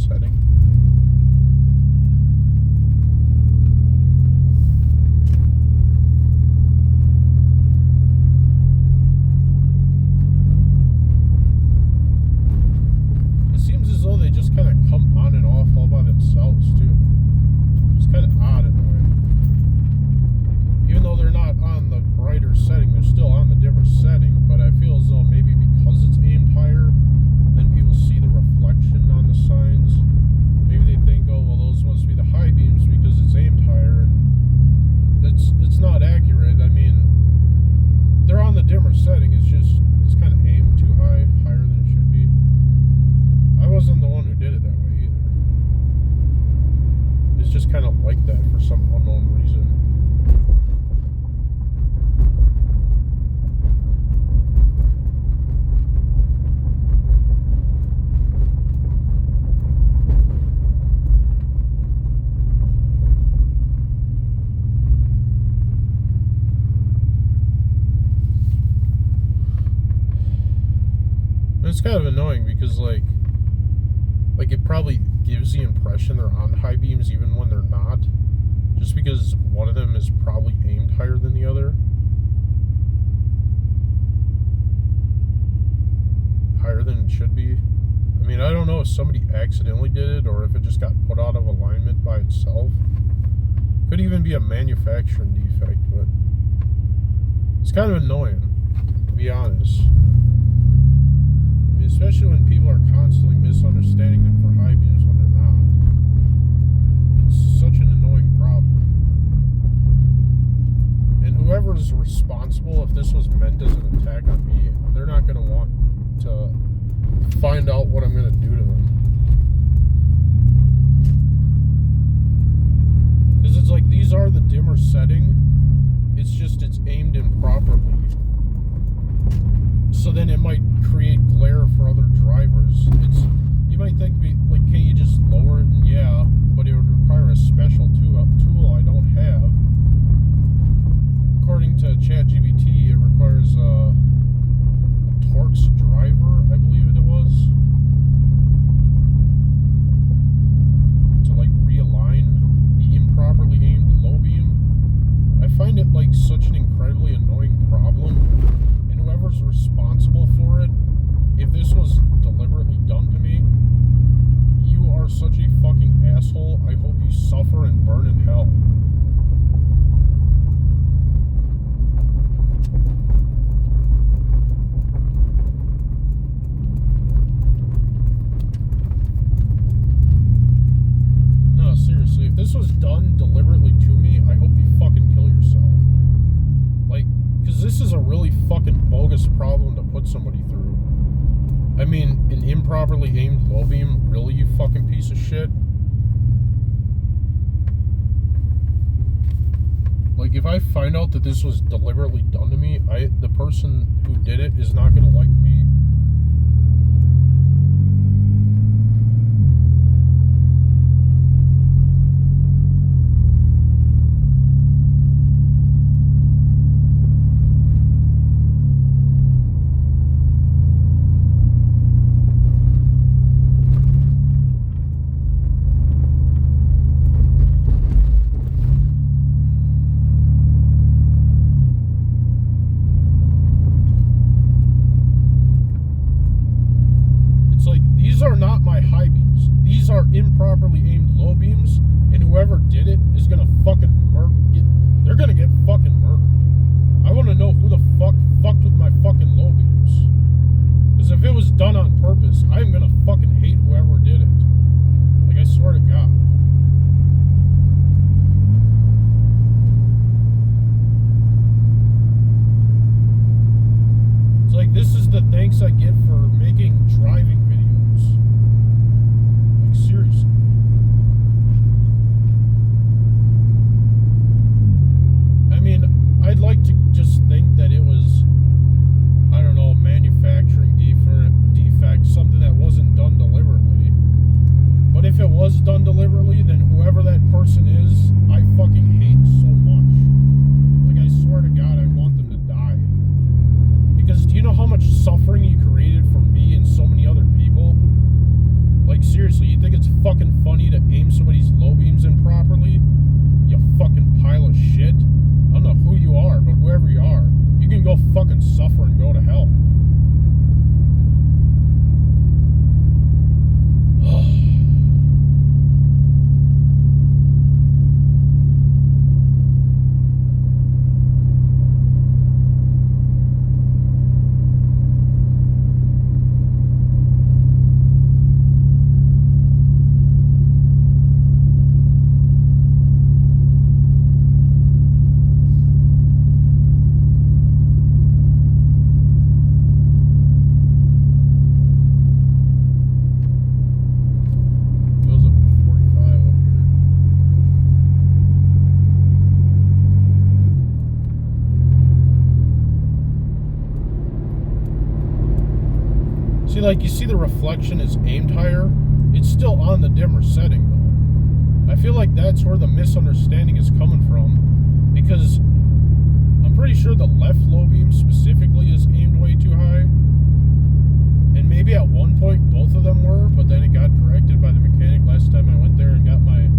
setting. It seems as though they just kind of come on and off all by themselves too. It's kind of odd in a way. Even though they're not on the brighter setting, they're still on the dimmer setting, but I feel as though maybe because it's aimed higher, then people see the reflection on the signs. Maybe they think, oh, well, those must be the high beams because it's aimed higher, and it's not accurate. I mean, they're on the dimmer setting, it's kind of aimed too high, higher than it should be. I wasn't the one who did it that way either. It's just kind of like that for some unknown reason. It's kind of annoying because like it probably gives the impression they're on high beams even when they're not, just because one of them is probably aimed higher than the other, higher than it should be. I mean, I don't know if somebody accidentally did it or if it just got put out of alignment by itself. Could even be a manufacturing defect, but it's kind of annoying, to be honest. Especially when people are constantly misunderstanding them for high beams when they're not. It's such an annoying problem. And whoever's responsible, if this was meant as an attack on me, they're not going to want to find out what I'm going to do to them. Because it's like, these are the dimmer setting. It's just, it's aimed improperly. So then it might create glare for other drivers. You might think, like, can't you just lower it? And yeah, but it would require a special tool I don't have. According to ChatGPT, it requires a Torx driver, I believe it was, to like realign the improperly aimed low beam. I find it like such an incredibly annoying problem. Whoever's responsible for it, if this was deliberately done to me, you are such a fucking asshole. I hope you suffer and burn in hell. No, seriously, if this was done deliberately to me, I hope you fucking kill yourself. Like, because this is a really fucking bogus problem to put somebody through. I mean, an improperly aimed low beam? Really, you fucking piece of shit? Like, if I find out that this was deliberately done to me, the person who did it is not gonna like me. These are not my high beams. These are improperly aimed low beams, and whoever did it is gonna fucking they're gonna get fucking murdered. I wanna know who the fuck fucked with my fucking low beams. Because if it was done on purpose, I'm gonna fucking hate whoever did it. Like, I swear to God. It's like, this is the thanks I get for making driving videos. Like, seriously. I mean, I'd like to just think that it was, I don't know, manufacturing defect, something that wasn't done deliberately. But if it was done deliberately, then whoever that person is, I fucking hate so much. Like, I swear to God, I want them to die. Because do you know how much suffering you created for me and so many other people? Like, seriously. seriously, you think it's fucking funny to aim somebody's low beams improperly? You fucking pile of shit. I don't know who you are, but whoever you are, you can go fucking suffer and go to hell. Like, you see the reflection is aimed higher. It's still on the dimmer setting though. I feel like that's where the misunderstanding is coming from, because I'm pretty sure the left low beam specifically is aimed way too high, and maybe at one point both of them were, but then it got corrected by the mechanic last time I went there and got my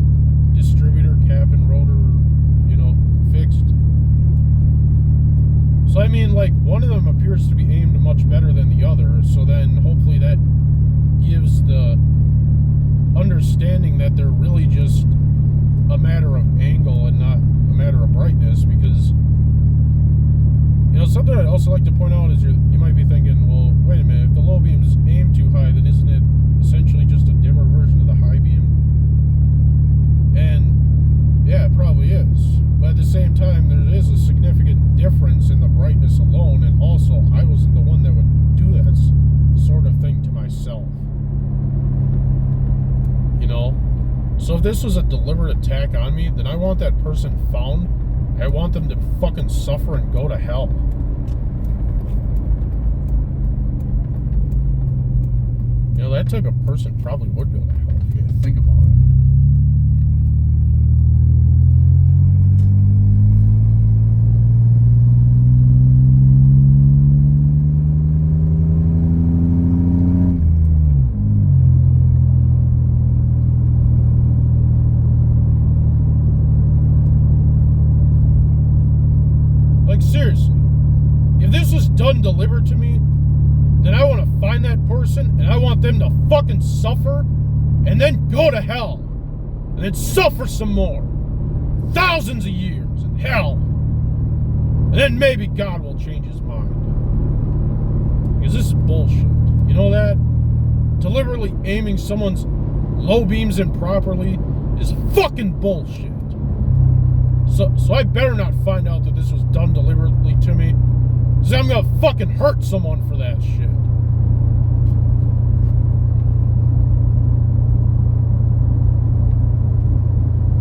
distributor cap and rotor, fixed. So I mean, like, one of them appears to be aimed much better than the other, so then hopefully that gives the understanding that they're really just a matter of angle and not a matter of brightness, because, something I'd also like to point out is you might be thinking, well, wait a minute, if the low beam is aimed too high, then isn't it essentially just a dimmer version of the high beam? And yeah, it probably is. But at the same time, there is a significant difference in the brightness alone, and also, I wasn't the one that would do that sort of thing to myself. So if this was a deliberate attack on me, then I want that person found. I want them to fucking suffer and go to hell. That type of person probably would go to hell if you think about it. Seriously, if this was done delivered to me, then I want to find that person and I want them to fucking suffer and then go to hell and then suffer some more, thousands of years in hell, and then maybe God will change his mind, because this is bullshit. You know that? Deliberately aiming someone's low beams improperly is fucking bullshit. So I better not find out that this was done deliberately to me, because I'm going to fucking hurt someone for that shit.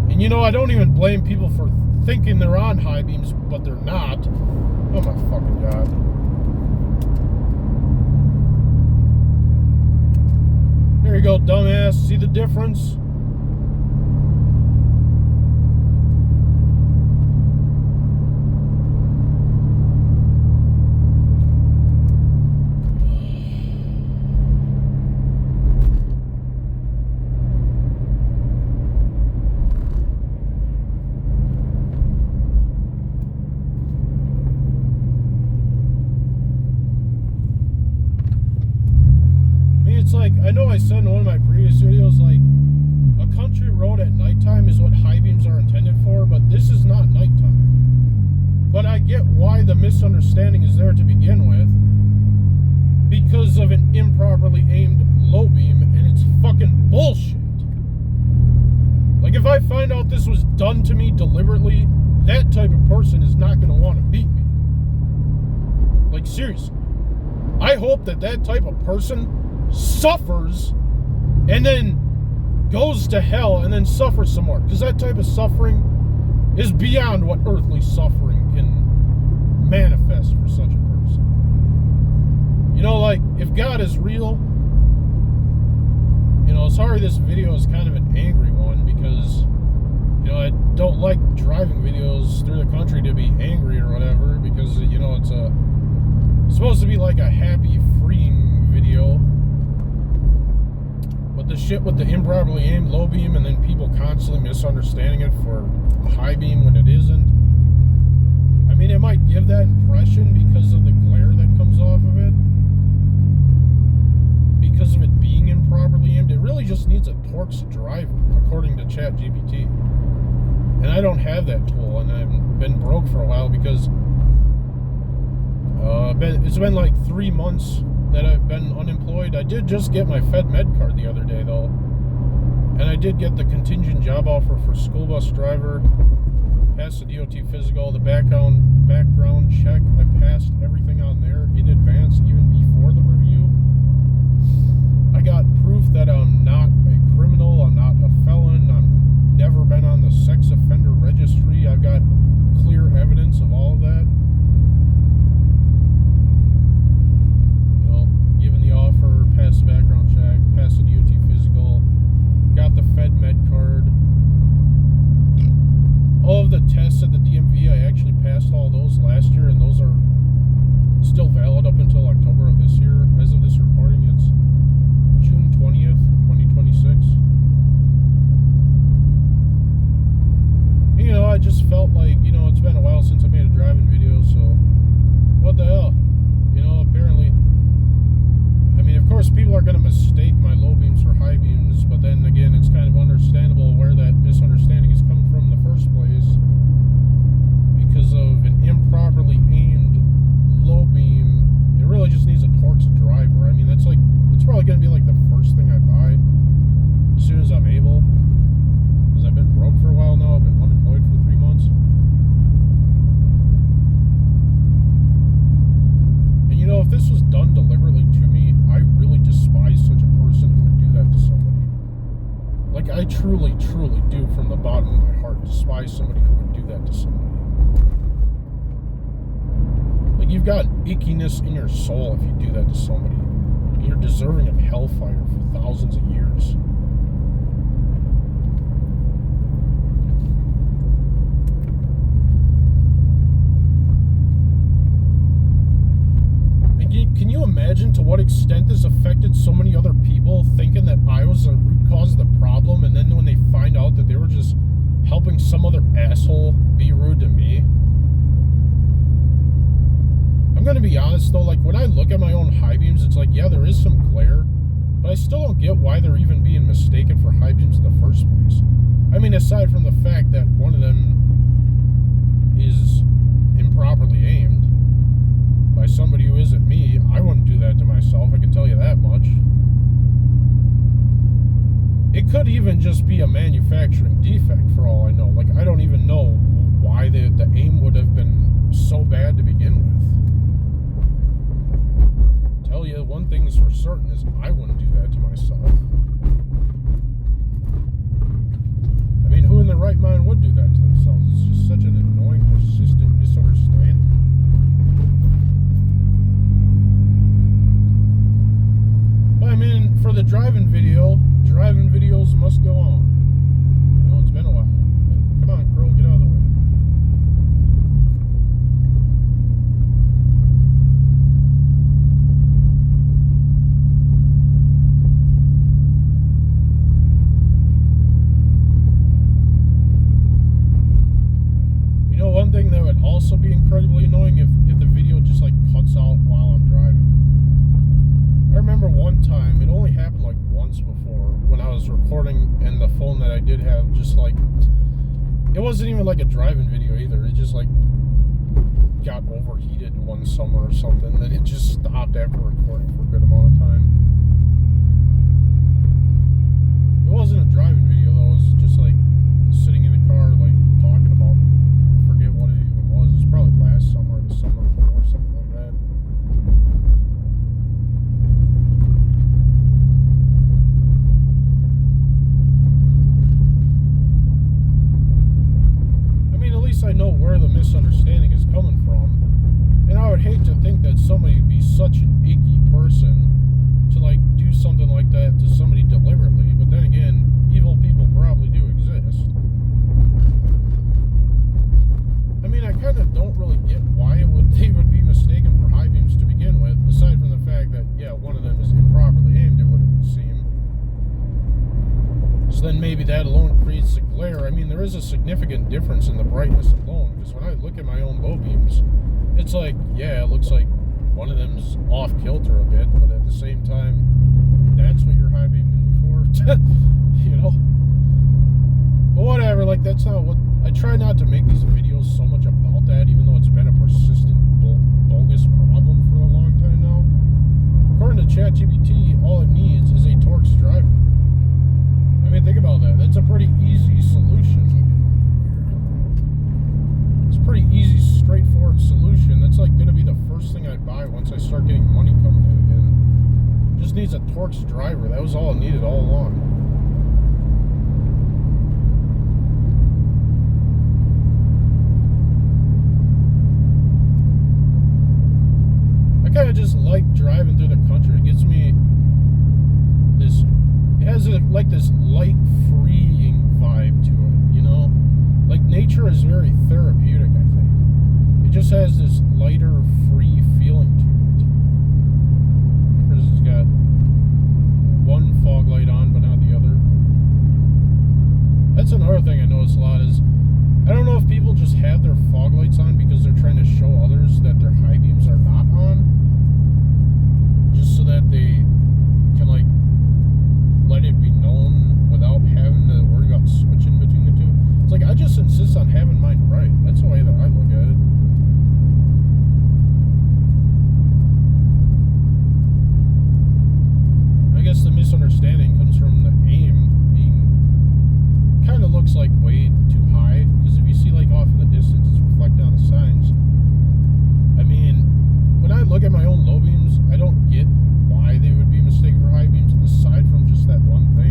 And I don't even blame people for thinking they're on high beams, but they're not. Oh my fucking God. There you go, dumbass. See the difference? It's like, I know I said in one of my previous videos, like, a country road at nighttime is what high beams are intended for, but this is not nighttime. But I get why the misunderstanding is there to begin with, because of an improperly aimed low beam, and it's fucking bullshit. Like, if I find out this was done to me deliberately, that type of person is not going to want to beat me. Like, seriously. I hope that type of person suffers and then goes to hell and then suffers some more, because that type of suffering is beyond what earthly suffering can manifest for such a person. Like, if God is real, sorry this video is kind of an angry one, because I don't like driving videos through the country to be angry or whatever, because it's supposed to be like a happy, freeing video. But the shit with the improperly aimed low beam and then people constantly misunderstanding it for high beam when it isn't. I mean, it might give that impression because of the glare that comes off of it. Because of it being improperly aimed, it really just needs a torqued driver, according to ChatGPT. And I don't have that tool, and I've been broke for a while because it's been like 3 months that I've been unemployed. I did just get my Fed Med card the other day, though. And I did get the contingent job offer for school bus driver. Passed the DOT physical, the background check. I passed everything on there in advance, even before the review. I got proof that I'm not a criminal, I'm not a felon, I've never been on the sex offender registry. I've got clear evidence of all of that. You know, given the offer, passed the background check, passed the DOT physical, got the Fed Med card. All of the tests at the DMV, I actually passed all those last year, and those are still valid up until October of this year. As of this recording, it's June 20th, 2026. And, you know, I just felt like, you know, it's been a while since I made a driving video, so what the hell? You know, apparently, I mean, of course, people are going to mistake my low beams for high beams, but then again, it's kind of understandable where that misunderstanding is coming from in the first place because of an improperly aimed low beam. It really just needs a torqued driver. I mean, it's probably going to be like the first thing I buy as soon as I'm able, because I've been broke for a while now. I've been unemployed for 3 months. And you know, if this was done deliberately to me, I really despise such a person who would do that to somebody. Like, I truly, truly do, from the bottom of my heart, despise somebody who would do that to somebody. Like, you've got ickiness in your soul if you do that to somebody. You're deserving of hellfire for thousands of years. Can you imagine to what extent this affected so many other people, thinking that I was the root cause of the problem, and then when they find out that they were just helping some other asshole be rude to me? I'm going to be honest, though, like, when I look at my own high beams, it's like, yeah, there is some glare, but I still don't get why they're even being mistaken for high beams in the first place. I mean, aside from the fact that one of them is improperly aimed by somebody who isn't me, I wouldn't do that to myself, I can tell you that much. It could even just be a manufacturing defect for all I know. Like, I don't even know why the aim would have been so bad to begin with. Tell you one thing is for certain is I wouldn't do that to myself. I mean, who in their right mind would do that to themselves? It's just such an annoying, persistent misunderstanding. But I mean, for the driving videos must go on. You know, it's been a while. Come on, girl, get out of the way. One thing that would also be incredibly annoying if the video just like cuts out while I'm driving. I remember one time, it only happened like once before, when I was recording and the phone that I did have just like, it wasn't even like a driving video either, it just like got overheated one summer or something, and it just stopped after recording for a good amount of time. It wasn't a driving video though, it was just like sitting in the car like talking about, what it even was. It's probably last summer or the summer before, something like that. I mean, at least I know where the misunderstanding is coming from. And I would hate to think that somebody would be such an icky person to So then maybe that alone creates the glare. I mean, there is a significant difference in the brightness alone, because when I look at my own low beams, it's like, yeah, it looks like one of them's off kilter a bit, but at the same time, that's what you're high beaming before. You know? But whatever, like, that's not what... I try not to make these videos so much about that, even though it's been a persistent bogus problem for a long time now. According to ChatGPT, all it needs is a Torx driver. I mean, think about that. That's a pretty easy solution. It's a pretty easy, straightforward solution. That's like going to be the first thing I buy once I start getting money coming in again. Just needs a Torx driver. That was all it needed all along. I kind of just like driving through the country. It gives me this... It has like this light, freeing vibe to it, you know? Like, nature is very therapeutic, I think. It just has this lighter, free feeling to it. Because it's got one fog light on, but not the other. That's another thing I notice a lot is, I don't know if people just have their fog lights on because they're trying to show others that their high beams are not on. Just so that they can, like, let it be known without having to worry about switching between the two. It's like, I just insist on having mine right. That's the way that I look at it. I guess the misunderstanding comes from the aim being... kind of looks like way too high. Because if you see, like, off in the distance, it's reflected on the signs. I mean, when I look at my own low beams, I don't get why they would be mistaken for high beams, aside from just that one thing.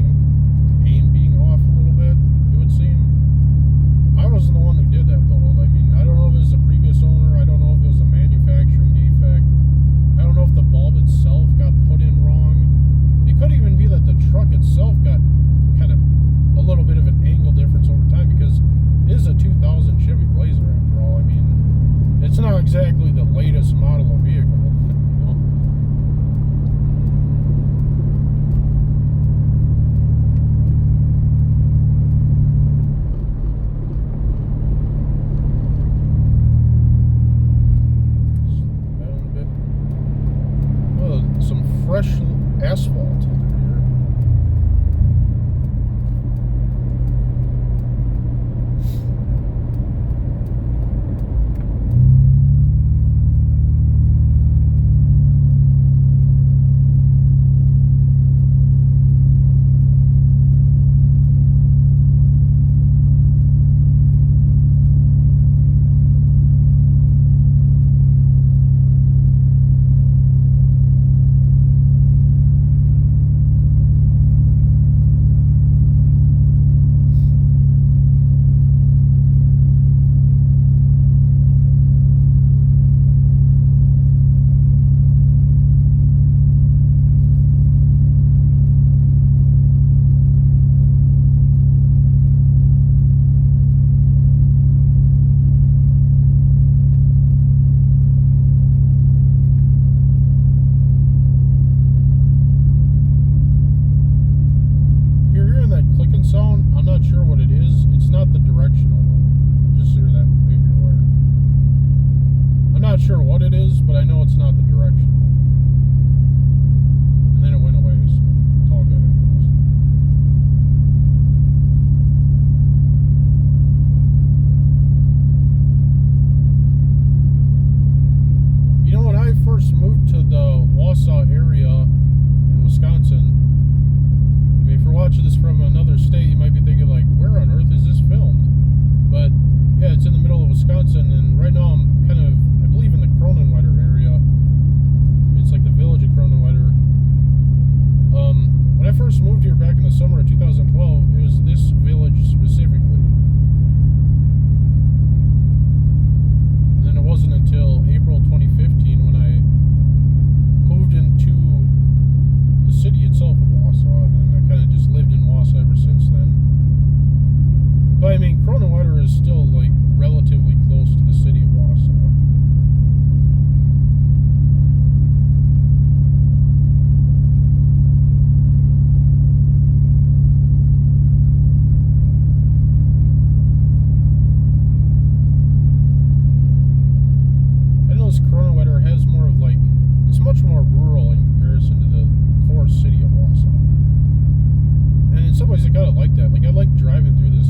kind of like that. Like, I like driving through this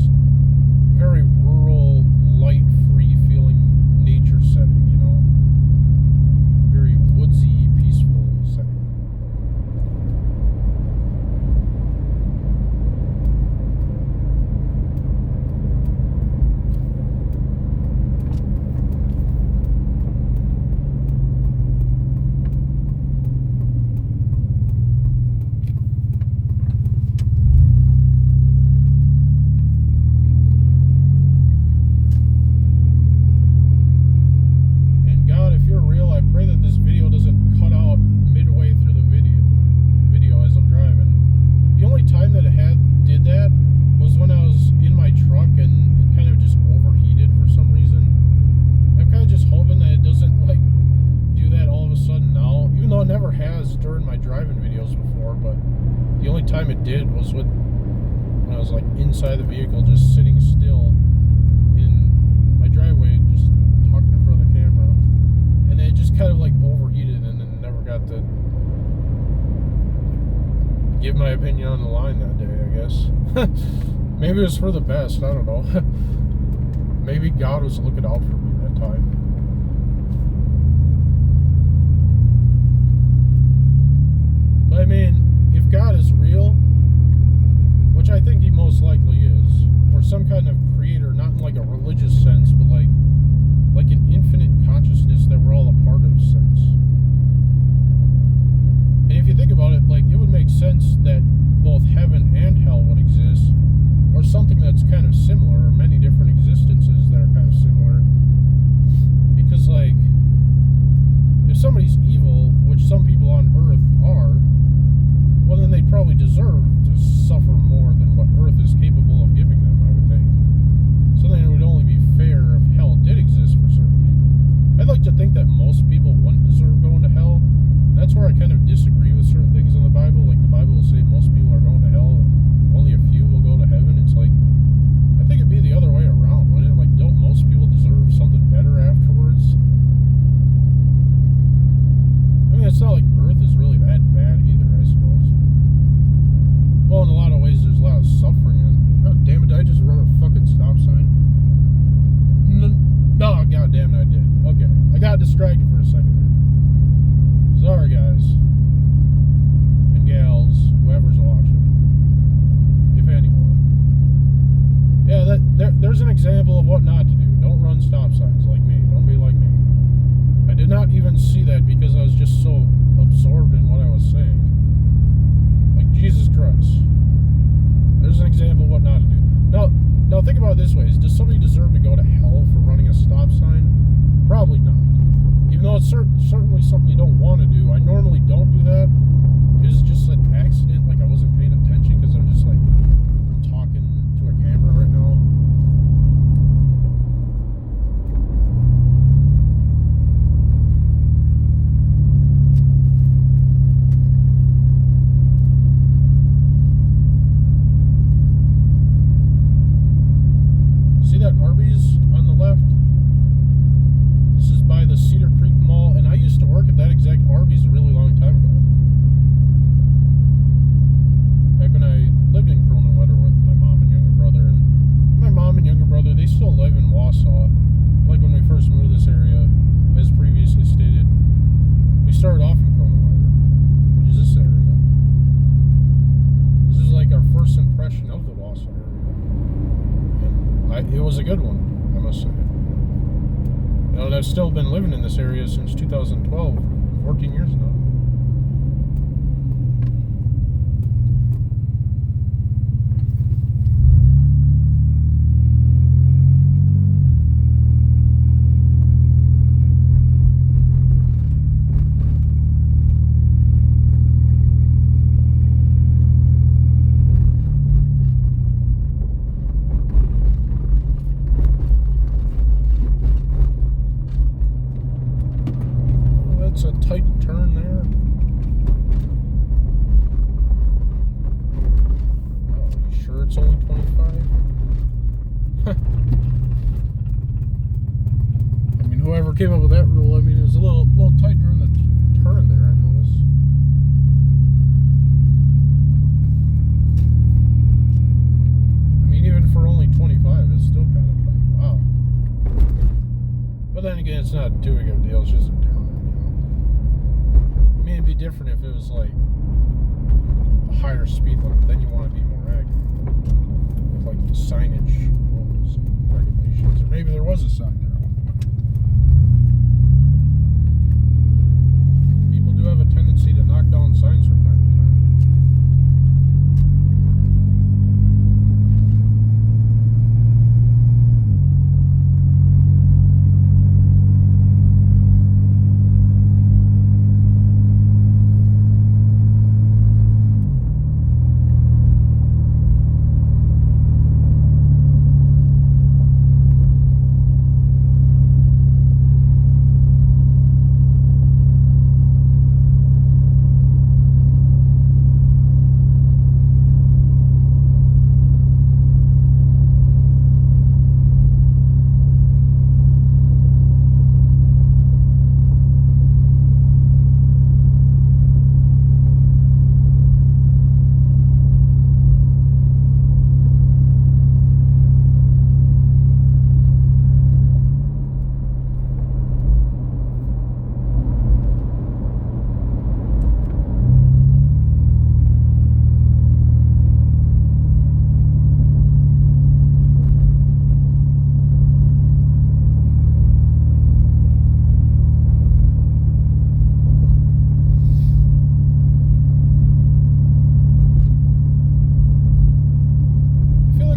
very rural, light, free-feeling nature setting, you know? Very woodsy, peaceful setting. During my driving videos before, but the only time it did was when I was like inside the vehicle, just sitting still in my driveway, just talking in front of the camera, and it just kind of like overheated, and then never got to give my opinion on the line that day, I guess. Maybe it was for the best, I don't know. Maybe God was looking out for me that time. I mean, if God is real, which I think he most likely is, or some kind of creator, not in like a religious sense, but like an infinite consciousness that we're all a part of sense. And if you think about it, like, it would make sense that both heaven and hell would exist, or something that's kind of similar, or many different existences that are kind of similar. Because, like, if somebody's evil, which some people on Earth are, well, then they'd probably deserve to suffer more than what Earth is capable of giving them, I would think. So then it would only be fair if hell did exist for certain people. I'd like to think that most people wouldn't deserve going to hell. That's where I kind of disagree with certain things in the Bible. Like, the Bible will say most people are going to hell and only a few will go to heaven. It's like, I think it'd be the other way around, wouldn't it? Like, don't most people deserve something better afterwards? I mean, it's not like Earth is really that bad either, I suppose. Well, in a lot of ways, there's a lot of suffering. And God damn it, did I just run a fucking stop sign? No, God damn it, I did. Okay, I got distracted for a second there. Sorry, guys and gals, whoever's watching, if anyone. Yeah, there's an example of what not to do. Don't run stop signs like me. Don't be like me. I did not even see that because I was just so absorbed in what I was saying. Like, Jesus Christ. There's an example of what not to do. Now think about it this way. Does somebody deserve to go to hell for running a stop sign? Probably not. Even though it's certainly something you don't want to do. I normally don't do that. It's just an accident. Like, I wasn't paying attention because I'm just, like, talking to a camera right now. See that Arby's on the left? This is by the Cedar Creek Mall, and I used to work at that exact Arby's a really long time ago. Back when I lived in Kronenwetter with my mom and younger brother, and my mom and younger brother, they still live in Wausau. Like, when we first moved to this area, as previously stated, we started off in Kronenwetter, which is this area. This is like our first impression of the Wausau area. And it was a good one, I must say. You know, and I've still been living in this area since 2012, 14 years now. It's a tight turn there. Oh, you sure it's only 25? I mean, whoever came up with that rule, I mean, it was a little tight during the turn there, I noticed. too big of a deal. It's just a turn, I mean, it'd be different if it was like a higher speed limit. Then you want to be more accurate with like the signage rules and regulations, or maybe there was a sign there. People do have a tendency to knock down signs from time to time.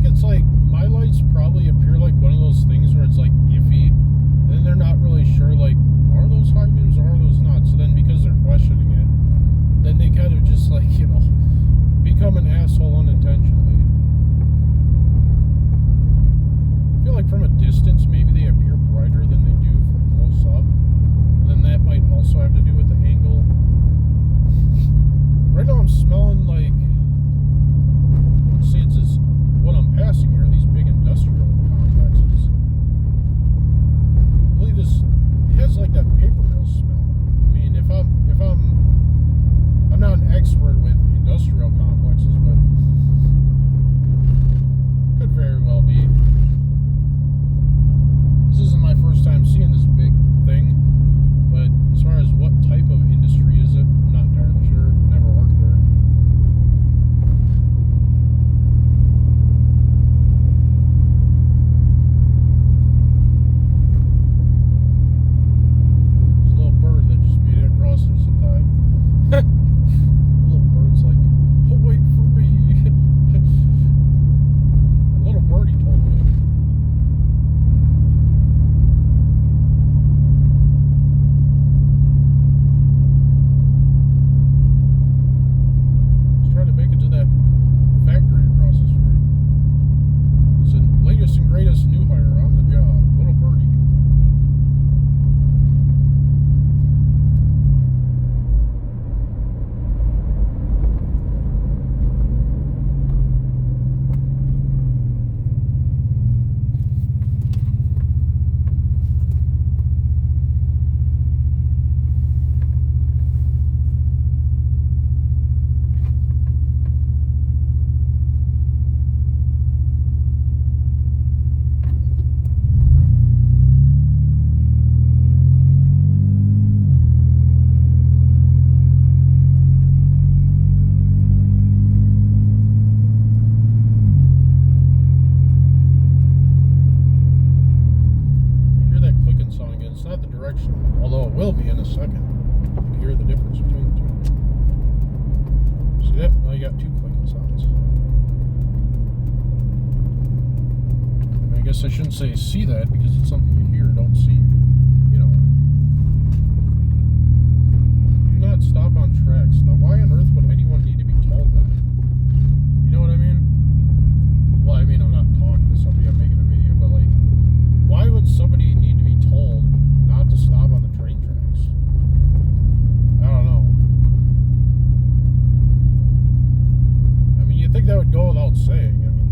It's like my lights probably appear like one of those things where it's like iffy, and then they're not really sure, like, are those high beams or are those not? So then because they're questioning it, then they kind of just like, become an asshole unintentionally. I feel like from a distance maybe they appear brighter than they do from close up, and then that might also have to do with the angle. Right now I'm smelling like, see, it's this, what I'm passing here, these big industrial complexes. I believe this has like that paper mill smell. I mean, if I'm not an expert with industrial complexes, but could very well be. This isn't my first time seeing this big thing, but as far as what type of industry is it, I'm not entirely sure. Never worked there. Little bird's like, oh, wait for me. A little birdie told me. Just trying to make it to that factory across the street. It's the latest and greatest new hire on the job. Little birdie. It's not the direction, although it will be in a second. You can hear the difference between the two. See that? Now you got two clicking sounds. I guess I shouldn't say see that because it's something you hear, don't see. Do not stop on tracks. Now, why on earth would anyone need to be told that? You know what I mean? Well, I mean, I'm not talking to somebody, I'm making a video, but like, why would somebody need to be told not to stop on the train tracks? I don't know. I mean, you'd think that would go without saying. I mean,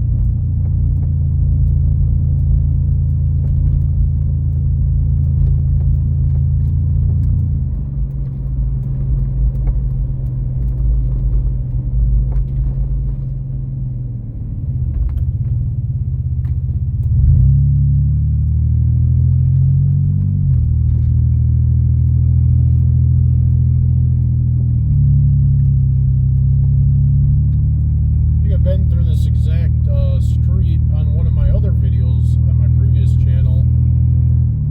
this exact street on one of my other videos on my previous channel.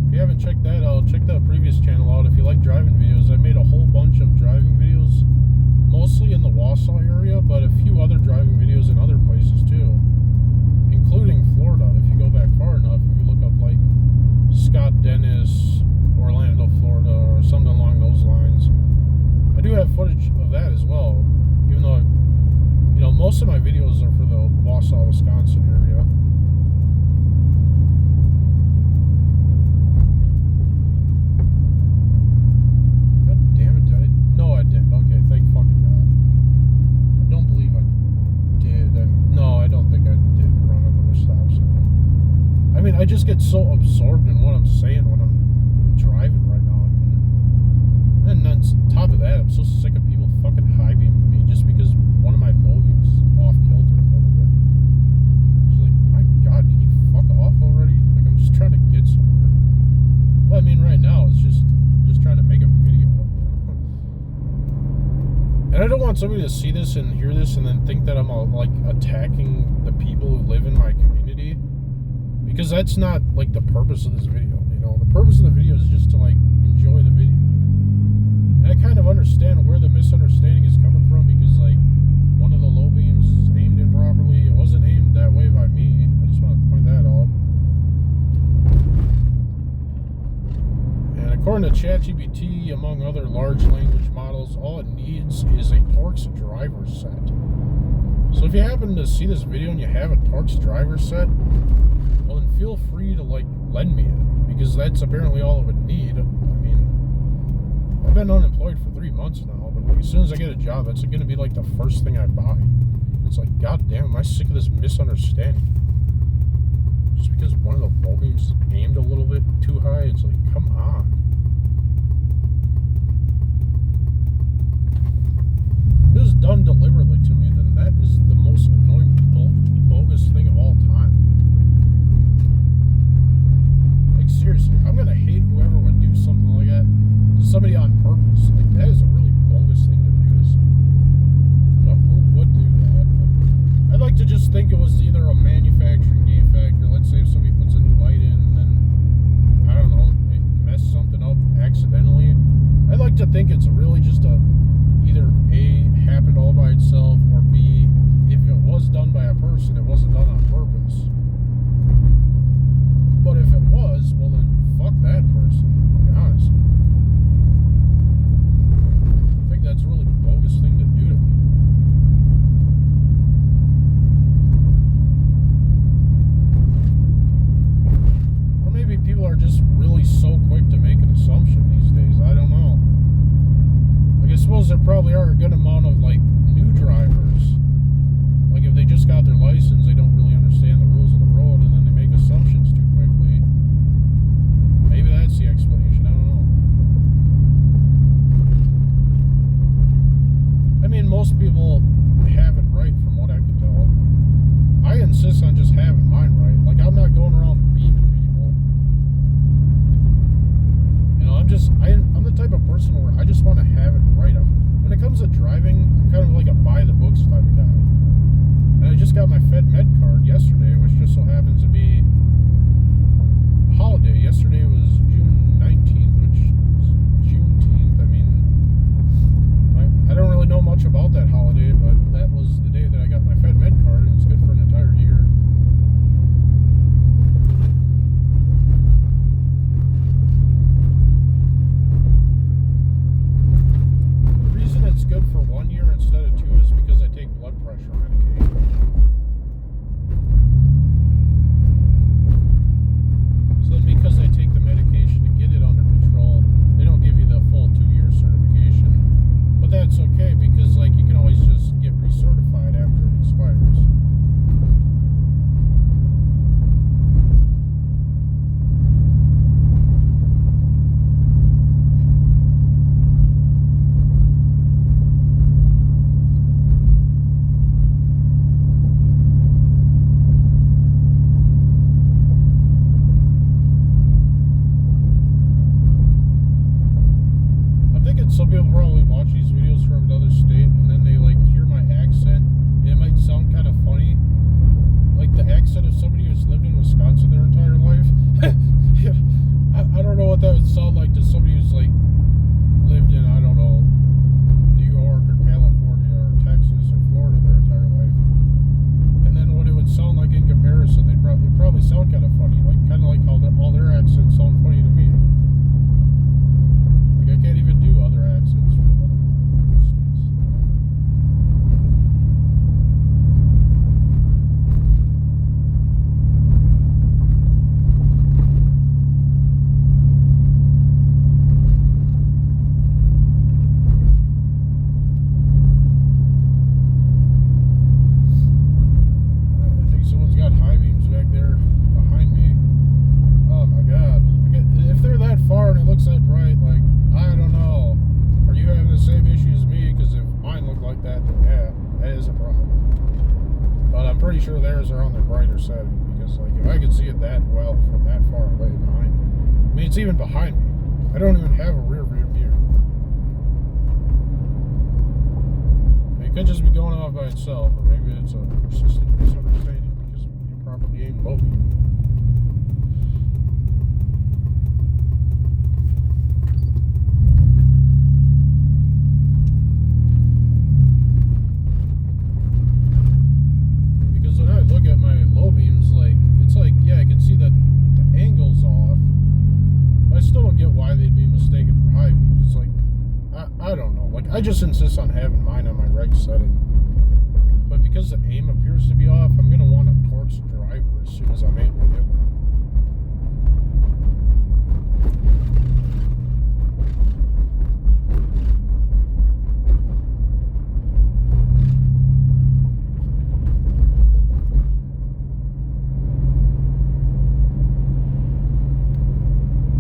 If you haven't checked that out, check that previous channel out. If you like driving videos, I made a whole bunch of driving videos, mostly in the Wausau area, but a few other driving videos in other places too, including Florida. If you go back far enough, if you look up like Scott Dennis, Orlando, Florida, or something along those lines. I do have footage of that as well, even though, you know, most of my videos are for the Wausau, Wisconsin area. God damn it, no, I didn't. Okay, thank fucking God. I don't believe I did. No, I don't think I did run another stop sign. I mean, I just get so absorbed in what I'm saying when I'm driving right now. I mean, and on top of that, I'm so sick of people fucking high-beaming me just because one of my low beams is off kilter a little bit. It's like, my God, can you fuck off already? Like, I'm just trying to get somewhere. Well, I mean, right now, it's just trying to make a video. And I don't want somebody to see this and hear this and then think that I'm like attacking the people who live in my community, because that's not like the purpose of this video. You know, the purpose of the video is just to like enjoy the video. And I kind of understand where the misunderstanding is coming from, because like one of the low beams is aimed improperly. It wasn't aimed that way by me. I just want to point that out. And according to ChatGPT, among other large language models, all it needs is a Torx driver set. So if you happen to see this video and you have a Torx driver set, well then feel free to like lend me it, because that's apparently all it would need. I mean, I've been unemployed for 3 months now, but as soon as I get a job, that's going to be like the first thing I buy. It's like, God damn, am I sick of this misunderstanding? Just because one of the ball beams aimed a little bit too high, it's like, come on. If it was done deliberately to me, then that is the most annoying, bogus thing of all time. Like, seriously, I'm going to hate whoever would do something like that to somebody on purpose. Like, that is a really bogus thing to do to somebody. I don't know who would do that, but I'd like to just think it was either a manufacturing defect, or let's say if somebody puts a new light in and then, I don't know, they mess something up accidentally. I'd like to think it's really just a, either A, happened all by itself, or B, if it was pretty sure theirs are on the brighter setting, because like if I could see it that well from that far away behind me, I mean it's even behind me. I don't even have a rear mirror. It could just be going off by itself, or maybe it's a persistent misunderstanding because you properly aimed low beam. Because when I look at my low beams, like it's like, yeah, I can see that the angle's off, but I still don't get why they'd be mistaken for high beams. It's like, I don't know. Like, I just insist on having mine on my right setting. But because the aim appears to be off, I'm going to want a torqued driver as soon as I'm able to get one.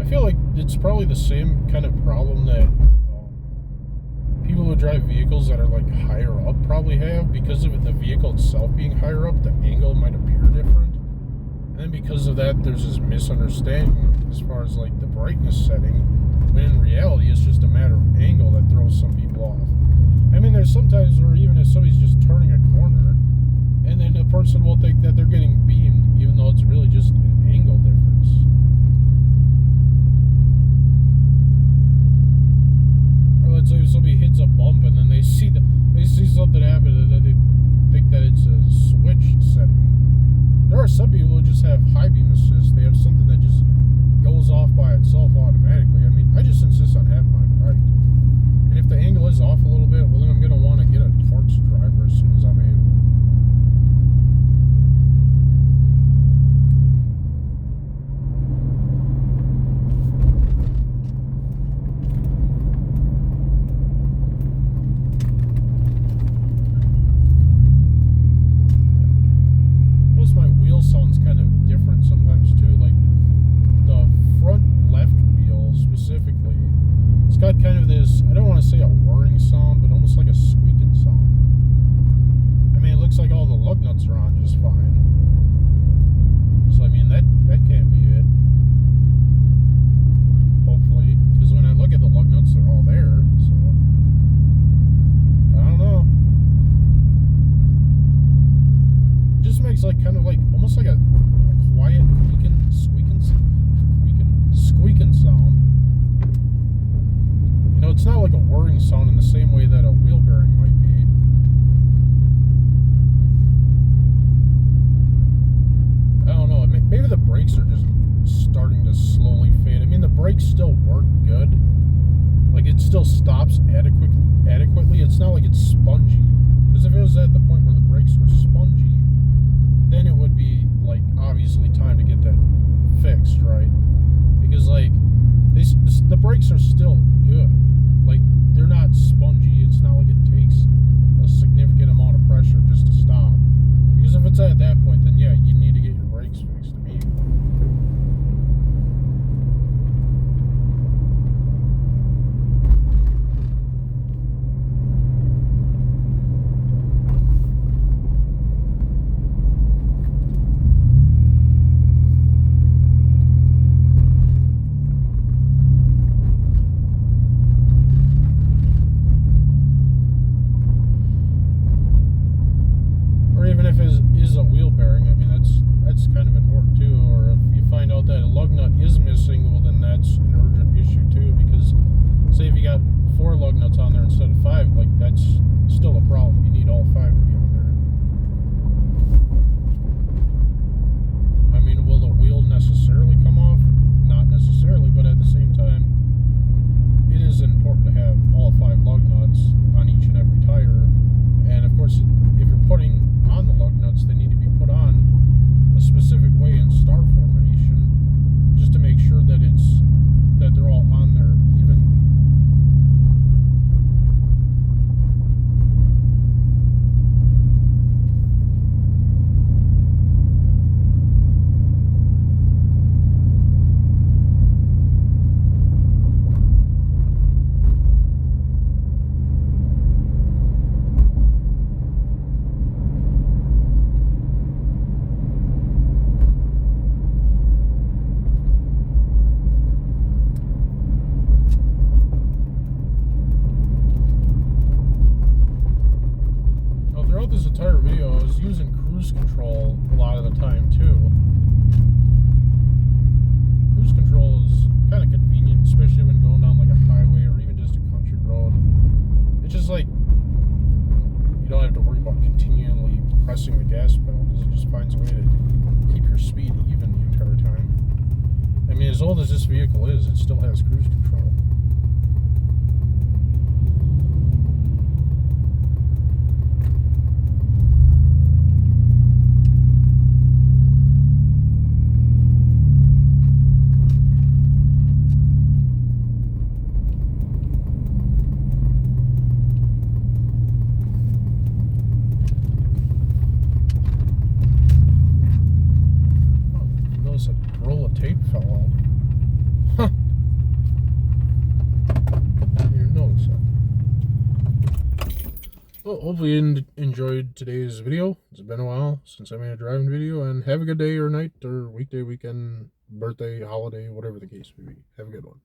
I feel like it's probably the same kind of problem that people who drive vehicles that are like higher up probably have, because of the vehicle itself being higher up, the angle might appear different, and then because of that there's this misunderstanding as far as like the brightness setting, when in reality it's just a matter of angle that throws some people off. I mean, there's sometimes where even if somebody's just turning a corner and then a person will think that they're getting beamed even though it's really just an angle difference. Let's say somebody hits a bump and then they see something happen and then they think that it's a switch setting. There are some people who just have high beam assist. They have something that just goes off by itself automatically. I mean, I just insist on having mine right. And if the angle is off a little bit, well then I'm going to want to get a torqued driver as soon as I'm able. Sounds kind of different sometimes too, like the front left wheel specifically, it's got kind of this, I don't want to say a whirring sound, but almost like a squeaking sound. I mean, it looks like all the lug nuts are on just fine, so I mean that can't be it, hopefully, because when I look at the lug nuts they're all there, so I don't know. Just makes like kind of like almost like a quiet squeaking sound. You know, it's not like a whirring sound in the same way that a wheel bearing might be. I don't know. Maybe the brakes are just starting to slowly fade. I mean, the brakes still work good. Like, it still stops adequately. It's not like it's spongy. Because if it was at the point where the brakes were spongy, then it would be like obviously time to get that fixed, right? Because like the brakes are still good, like they're not spongy. It's not like it takes a significant amount of pressure just to stop, because if it's at that point, then yeah, you need to get your brakes fixed immediately. If it is a wheel bearing, I mean that's kind of important too. Or if time too. Cruise control is kind of convenient, especially when going down like a highway or even just a country road. It's just like you don't have to worry about continually pressing the gas pedal because it just finds a way to keep your speed even the entire time. I mean, as old as this vehicle is, it still has cruise control. A roll of tape fell out. Huh. Didn't even notice that. Well, hopefully you enjoyed today's video. It's been a while since I made a driving video, and have a good day or night or weekday, weekend, birthday, holiday, whatever the case may be. Have a good one.